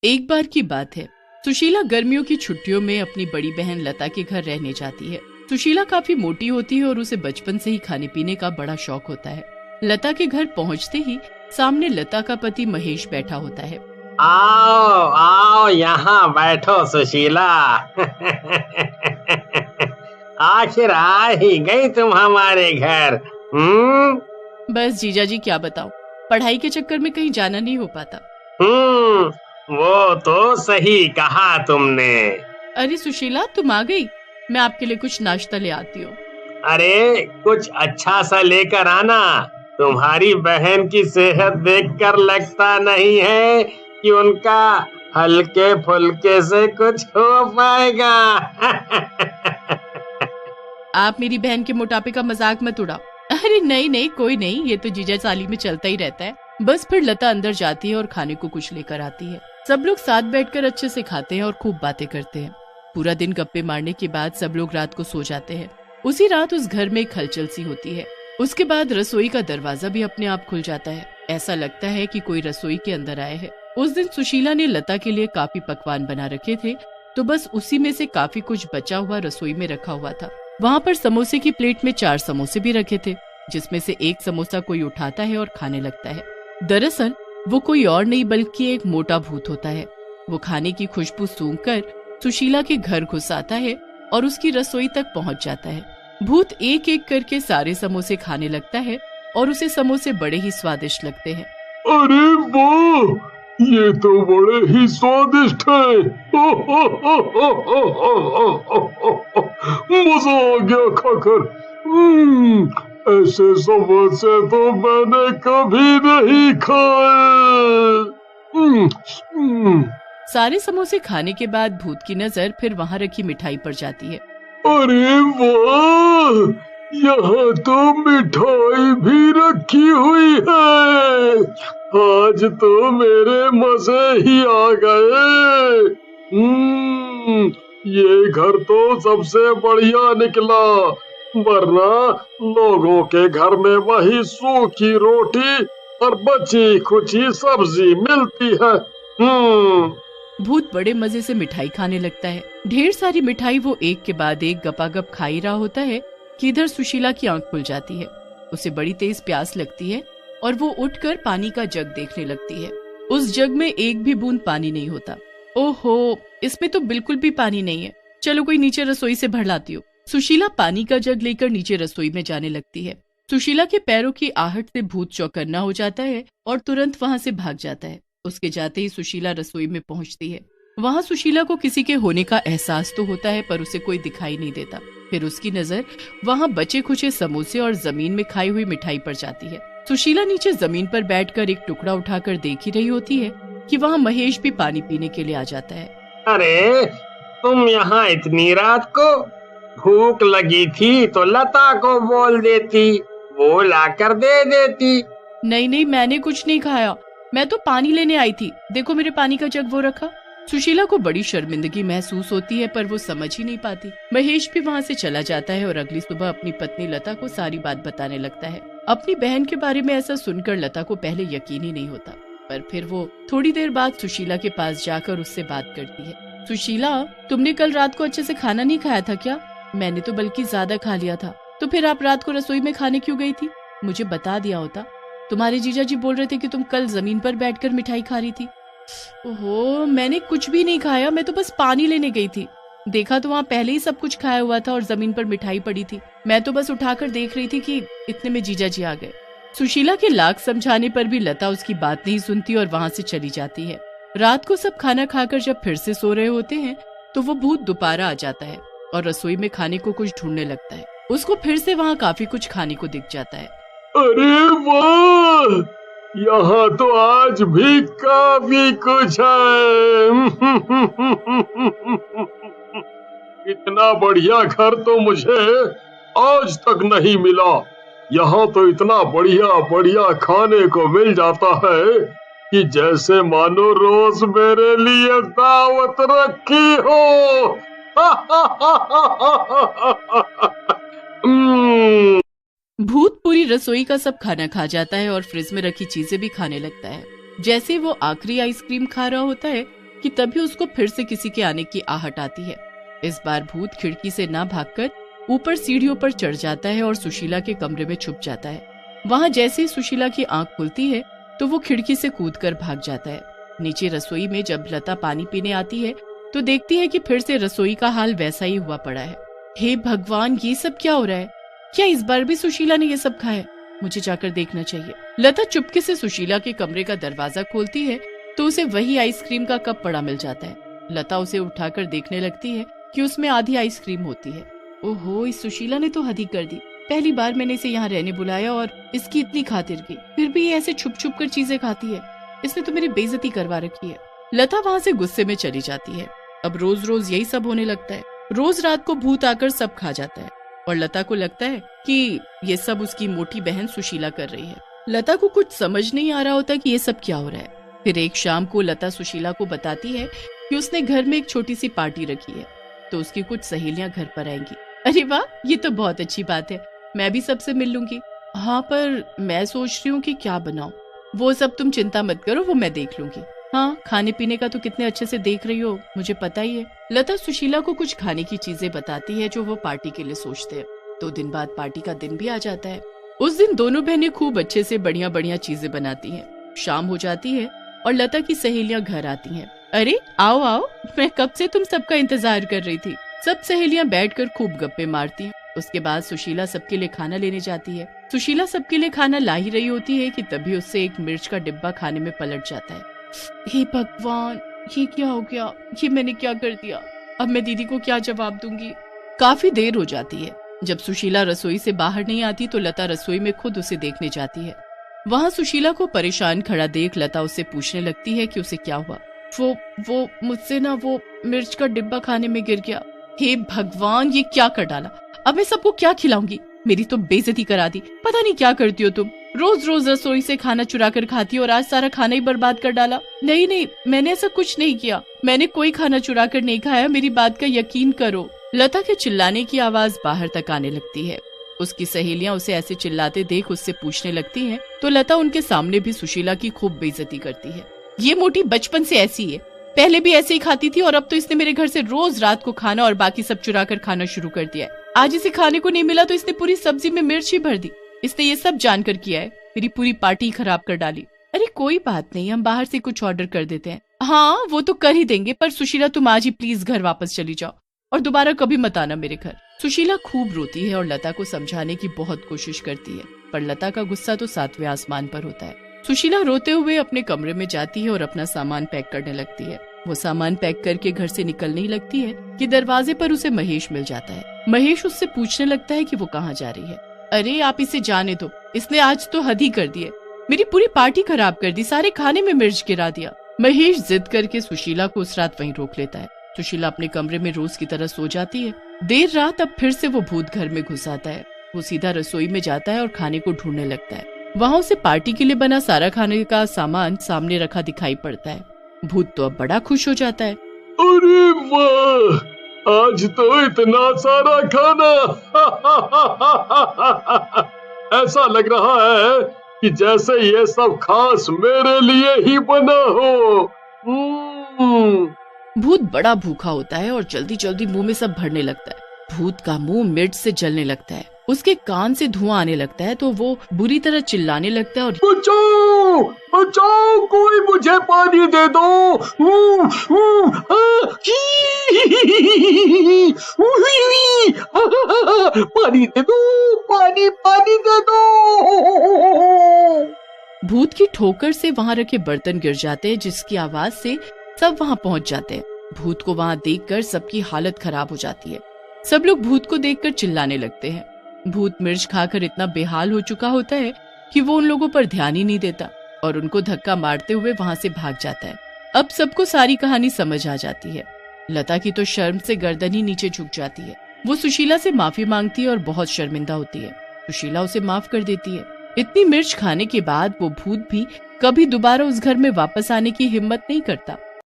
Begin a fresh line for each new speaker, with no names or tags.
एक बार की बात है, सुशीला गर्मियों की छुट्टियों में अपनी बड़ी बहन लता के घर रहने जाती है। सुशीला काफी मोटी होती है और उसे बचपन से ही खाने पीने का बड़ा शौक होता है। लता के घर पहुंचते ही सामने लता का पति महेश बैठा होता है।
आओ आओ यहाँ बैठो सुशीला। आखिर आ ही गई तुम हमारे घर।
बस जीजा जी क्या बताऊं, पढ़ाई के चक्कर में कहीं जाना नहीं हो पाता।
वो तो सही कहा तुमने।
अरे सुशीला तुम आ गई, मैं आपके लिए कुछ नाश्ता ले आती हूँ।
अरे कुछ अच्छा सा लेकर आना। तुम्हारी बहन की सेहत देखकर लगता नहीं है कि उनका हल्के फुल्के से कुछ हो पाएगा।
आप मेरी बहन के मोटापे का मजाक मत उड़ाओ। अरे नहीं नहीं कोई नहीं, ये तो जीजा साली में चलता ही रहता है। बस फिर लता अंदर जाती है और खाने को कुछ लेकर आती है। सब लोग साथ बैठकर अच्छे से खाते हैं और खूब बातें करते हैं। पूरा दिन गप्पे मारने के बाद सब लोग रात को सो जाते हैं। उसी रात उस घर में एक हलचल सी होती है। उसके बाद रसोई का दरवाजा भी अपने आप खुल जाता है। ऐसा लगता है कि कोई रसोई के अंदर आए है। उस दिन सुशीला ने लता के लिए काफी पकवान बना रखे थे, तो बस उसी में से काफी कुछ बचा हुआ रसोई में रखा हुआ था। वहाँ पर समोसे की प्लेट में 4 समोसे भी रखे थे, जिसमें से एक समोसा कोई उठाता है और खाने लगता है। दरअसल वो कोई और नहीं बल्कि एक मोटा भूत होता है। वो खाने की खुशबू सूंघकर सुशीला के घर घुस आता है और उसकी रसोई तक पहुँच जाता है। भूत एक एक करके सारे समोसे खाने लगता है और उसे समोसे बड़े ही स्वादिष्ट लगते हैं।
अरे वाह, ये तो बड़े ही स्वादिष्ट है। मजा आ गया खाकर। ऐसे समोसे तो मैंने कभी नहीं खाए।
सारे समोसे खाने के बाद भूत की नजर फिर वहाँ रखी मिठाई पर जाती है।
अरे वाह, यहाँ तो मिठाई भी रखी हुई है। आज तो मेरे मजे ही आ गए। ये घर तो सबसे बढ़िया निकला, वरना लोगों के घर में वही सूखी रोटी और बची खुची सब्जी मिलती है।
भूत बड़े मजे से मिठाई खाने लगता है। ढेर सारी मिठाई वो एक के बाद एक गपागप खा ही रहा होता है कि इधर सुशीला की आंख खुल जाती है। उसे बड़ी तेज प्यास लगती है और वो उठकर पानी का जग देखने लगती है। उस जग में एक भी बूंद पानी नहीं होता। ओहो, इसमें तो बिल्कुल भी पानी नहीं है। चलो कोई नीचे रसोई से भर लाती हूँ। सुशीला पानी का जग लेकर नीचे रसोई में जाने लगती है। सुशीला के पैरों की आहट से भूत चौकन्ना हो जाता है और तुरंत वहाँ से भाग जाता है। उसके जाते ही सुशीला रसोई में पहुंचती है। वहाँ सुशीला को किसी के होने का एहसास तो होता है, पर उसे कोई दिखाई नहीं देता। फिर उसकी नजर वहाँ बचे खुचे समोसे और जमीन में खाई हुई मिठाई पर जाती है। सुशीला नीचे जमीन पर बैठकर एक टुकड़ा उठाकर देख ही रही होती है कि वहाँ महेश भी पानी पीने के लिए आ जाता है।
अरे तुम यहाँ इतनी रात को? भूख लगी थी तो लता को बोल देती, वो लाकर दे देती।
नहीं नहीं, मैंने कुछ नहीं खाया, मैं तो पानी लेने आई थी। देखो मेरे पानी का जग वो रखा। सुशीला को बड़ी शर्मिंदगी महसूस होती है, पर वो समझ ही नहीं पाती। महेश भी वहाँ से चला जाता है और अगली सुबह अपनी पत्नी लता को सारी बात बताने लगता है। अपनी बहन के बारे में ऐसा सुनकर लता को पहले यकीन ही नहीं होता, पर फिर वो थोड़ी देर बाद सुशीला के पास जाकर उससे बात करती है। सुशीला, तुमने कल रात को अच्छे से खाना नहीं खाया था क्या? मैंने तो बल्कि ज्यादा खा लिया था। तो फिर आप रात को रसोई में खाने क्यों गई थी? मुझे बता दिया होता। तुम्हारे जीजा जी बोल रहे थे कि तुम कल जमीन पर बैठकर मिठाई खा रही थी। ओहो, मैंने कुछ भी नहीं खाया, मैं तो बस पानी लेने गई थी। देखा तो वहाँ पहले ही सब कुछ खाया हुआ था और जमीन पर मिठाई पड़ी थी। मैं तो बस उठाकर देख रही थी कि इतने में जीजा जी आ गए। सुशीला के लाख समझाने पर भी लता उसकी बात नहीं सुनती और वहाँ से चली जाती है। रात को सब खाना खाकर जब फिर से सो रहे होते हैं तो वो भूत दोबारा आ जाता है और रसोई में खाने को कुछ ढूंढने लगता है। उसको फिर से वहाँ काफी कुछ खाने को दिख जाता है।
अरे वाह, यहाँ तो आज भी काफी कुछ है। इतना बढ़िया घर तो मुझे आज तक नहीं मिला। यहाँ तो इतना बढ़िया बढ़िया खाने को मिल जाता है कि जैसे मानो रोज मेरे लिए दावत रखी हो।
भूत पूरी रसोई का सब खाना खा जाता है और फ्रिज में रखी चीजें भी खाने लगता है। जैसे वो आखिरी आइसक्रीम खा रहा होता है कि तभी उसको फिर से किसी के आने की आहट आती है। इस बार भूत खिड़की से ना भागकर ऊपर सीढ़ियों पर चढ़ जाता है और सुशीला के कमरे में छुप जाता है। वहां जैसे ही सुशीला की आंख खुलती है तो वो खिड़की से कूदकर भाग जाता है। नीचे रसोई में जब लता पानी पीने आती है तो देखती है कि फिर से रसोई का हाल वैसा ही हुआ पड़ा है। हे भगवान, ये सब क्या हो रहा है? क्या इस बार भी सुशीला ने ये सब खाया? मुझे जाकर देखना चाहिए। लता चुपके से सुशीला के कमरे का दरवाजा खोलती है तो उसे वही आइसक्रीम का कप पड़ा मिल जाता है। लता उसे उठाकर देखने लगती है कि उसमें आधी आइसक्रीम होती है। ओहो, इस सुशीला ने तो हद ही कर दी। पहली बार मैंने इसे यहाँ रहने बुलाया और इसकी इतनी खातिर की, फिर भी ये ऐसे छुप छुप कर चीजें खाती है। इसने तो मेरी बेइज्जती करवा रखी है। लता वहाँ से गुस्से में चली जाती है। अब रोज रोज यही सब होने लगता है। रोज रात को भूत आकर सब खा जाता है और लता को लगता है कि ये सब उसकी मोटी बहन सुशीला कर रही है। लता को कुछ समझ नहीं आ रहा होता कि ये सब क्या हो रहा है। फिर एक शाम को लता सुशीला को बताती है कि उसने घर में एक छोटी सी पार्टी रखी है तो उसकी कुछ सहेलियां घर पर आएंगी। अरे वाह, ये तो बहुत अच्छी बात है, मैं भी सबसे मिल लूंगी। हाँ, पर मैं सोच रही हूँ कि क्या बनाऊं। वो सब तुम चिंता मत करो, वो मैं देख लूंगी। हाँ, खाने पीने का तो कितने अच्छे से देख रही हो, मुझे पता ही है। लता सुशीला को कुछ खाने की चीजें बताती है जो वो पार्टी के लिए सोचते हैं। 2 दिन बाद पार्टी का दिन भी आ जाता है। उस दिन दोनों बहनें खूब अच्छे से बढ़िया बढ़िया चीजें बनाती हैं। शाम हो जाती है और लता की सहेलियां घर आती हैं। अरे आओ आओ, मैं कब से तुम सबका इंतजार कर रही थी। सब सहेलियां बैठकर खूब गप्पे मारती हैं। उसके बाद सुशीला सबके लिए खाना लेने जाती है। सुशीला सबके लिए खाना ला ही रही होती है कि तभी उससे एक मिर्च का डिब्बा खाने में पलट जाता है। हे भगवान, ये क्या हो गया? ये मैंने क्या कर दिया? अब मैं दीदी को क्या जवाब दूंगी? काफी देर हो जाती है। जब सुशीला रसोई से बाहर नहीं आती तो लता रसोई में खुद उसे देखने जाती है। वहाँ सुशीला को परेशान खड़ा देख लता उससे पूछने लगती है कि उसे क्या हुआ। वो मुझसे ना वो मिर्च का डिब्बा खाने में गिर गया। हे भगवान, ये क्या कर डाला? अब मैं सबको क्या खिलाऊंगी? मेरी तो बेइज्जती करा दी। पता नहीं क्या करती हो तुम। रोज रोज रसोई से खाना चुरा कर खाती हो और आज सारा खाना ही बर्बाद कर डाला। नहीं, मैंने ऐसा कुछ नहीं किया। मैंने कोई खाना चुरा कर नहीं खाया, मेरी बात का यकीन करो। लता के चिल्लाने की आवाज बाहर तक आने लगती है। उसकी सहेलियां उसे ऐसे चिल्लाते देख उससे पूछने लगती हैं, तो लता उनके सामने भी सुशीला की खूब बेइज्जती करती है। ये मोटी बचपन से ऐसी है, पहले भी ऐसे ही खाती थी और अब तो इसने मेरे घर से रोज रात को खाना और बाकी सब चुरा कर खाना शुरू कर दिया है। आज इसे खाने को नहीं मिला तो इसने पूरी सब्जी में मिर्च ही भर दी। इसने ये सब जानकर किया है, मेरी पूरी पार्टी खराब कर डाली। अरे कोई बात नहीं, हम बाहर से कुछ ऑर्डर कर देते हैं। हाँ, वो तो कर ही देंगे, पर सुशीला तुम आज ही प्लीज घर वापस चली जाओ और दोबारा कभी मत आना मेरे घर। सुशीला खूब रोती है और लता को समझाने की बहुत कोशिश करती है, पर लता का गुस्सा तो 7वें आसमान पर होता है। सुशीला रोते हुए अपने कमरे में जाती है और अपना सामान पैक करने लगती है। वो सामान पैक करके घर से निकलने ही लगती है कि दरवाजे पर उसे महेश मिल जाता है। महेश उससे पूछने लगता है कि वो कहाँ जा रही है। अरे आप इसे जाने दो, इसने आज तो हद ही कर दी है, मेरी पूरी पार्टी खराब कर दी, सारे खाने में मिर्च गिरा दिया। महेश जिद करके सुशीला को उस रात वहीं रोक लेता है। सुशीला अपने कमरे में रोज की तरह सो जाती है। देर रात अब फिर से वो भूत घर में घुस आता है। वो सीधा रसोई में जाता है और खाने को ढूंढने लगता है। वहाँ उसे पार्टी के लिए बना सारा खाने का सामान सामने रखा दिखाई पड़ता है। भूत तो अब बड़ा खुश हो जाता है।
अरे वाह, आज तो इतना सारा खाना ऐसा लग रहा है कि जैसे ये सब खास मेरे लिए ही बना हो।
भूत बड़ा भूखा होता है और जल्दी जल्दी मुंह में सब भरने लगता है। भूत का मुंह मिर्च से जलने लगता है, उसके कान से धुआं आने लगता है तो वो बुरी तरह चिल्लाने लगता है और
बचाओ बचाओ, कोई मुझे पानी दे दो। पानी दे दो, पानी दे दो।
भूत की ठोकर से वहाँ रखे बर्तन गिर जाते हैं, जिसकी आवाज से सब वहाँ पहुँच जाते हैं। भूत को वहाँ देखकर सबकी हालत खराब हो जाती है। सब लोग भूत को देखकर चिल्लाने लगते हैं। भूत मिर्च खाकर इतना बेहाल हो चुका होता है कि वो उन लोगों पर ध्यान ही नहीं देता और उनको धक्का मारते हुए वहाँ से भाग जाता है। अब सबको सारी कहानी समझ आ जाती है। लता की तो शर्म से गर्दन ही नीचे झुक जाती है। वो सुशीला से माफी मांगती है और बहुत शर्मिंदा होती है। सुशीला उसे माफ कर देती है। इतनी मिर्च खाने के बाद वो भूत भी कभी दोबारा उस घर में वापस आने की हिम्मत नहीं करता।